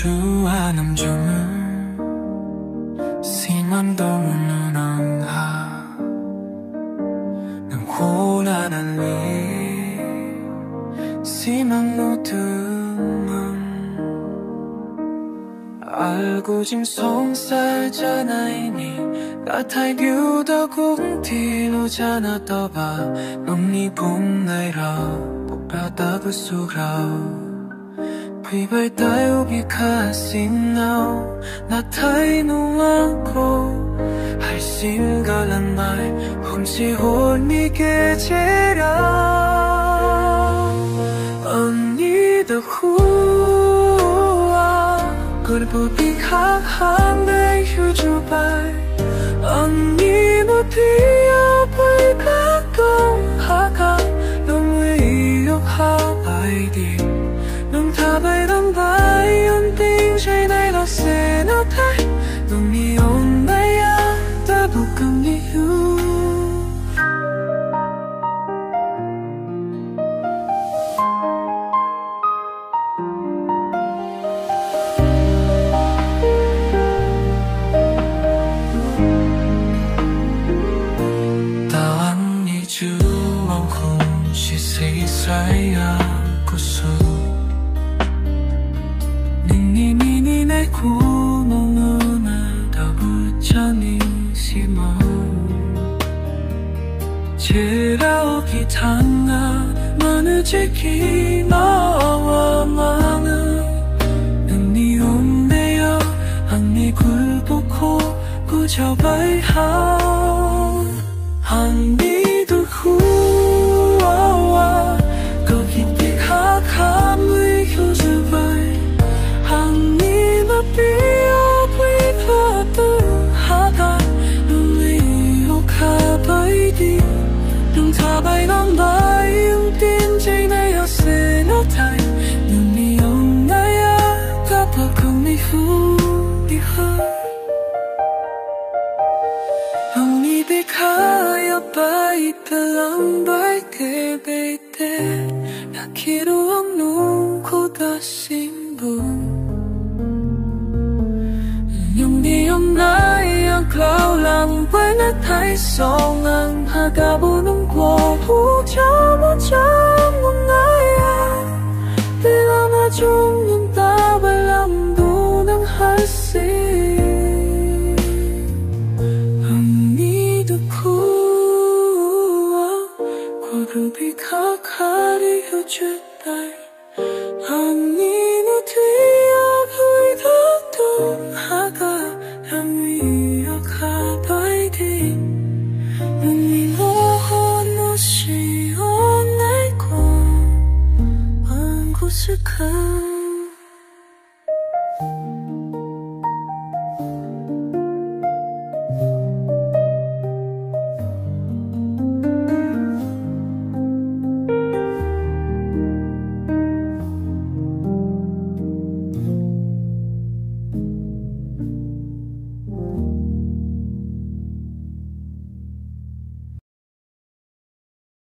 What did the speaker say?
주와 남정은 심한도는 응하 능 호라날리 심한 노듬은 알고 진 송살잖아이니 나타이 뷰더 궁티로 자나 떠봐 놈니 봄나이라 뽀빠다부 수라우 Vì bay tay ubi kasin nào na thấy nung cô hay xin ga lần mai hôm chỉ hôn mi kê chế ra 언니 더 후아 그리고 khác hàng đây 휴주 bay 언니 너 뒤에 bay các công 하가 너무 이욕하 đi nung tha bay đắm bay ôn tình trái này là sẽ nào thay nung mi ôn bay à ta buộc cầm đi hưu tao ăn đi chú mong không chỉ xây say à của su 내 구멍은 더붙여니 심어 지라오기 당나 많으지기 너와 많은 눈이 온대요 언니 굴복고 구져봐야 언니도 후와와 거기 띠카카무이 효주바이 bay non bay ung tin trên này ở xe nó thay nhưng mi ông này á ta bờ không mi phu đi hơn ông mi bị khai ở bay ta lắm bay kề bê tê đã khi đâu ông nung cô ta xin buồn nhưng đi ông này ang cloud lang với nó thấy song ang haga buông qua hu cho một trăm một ngày để làm mà chung nhưng ta phải làm đủ năng hay gì anh đi được khu qua cứ bị khác khác đi hiểu chuyện này anh đi nó thấy ác hơi thất thường haga em nghĩ ác bay đi是看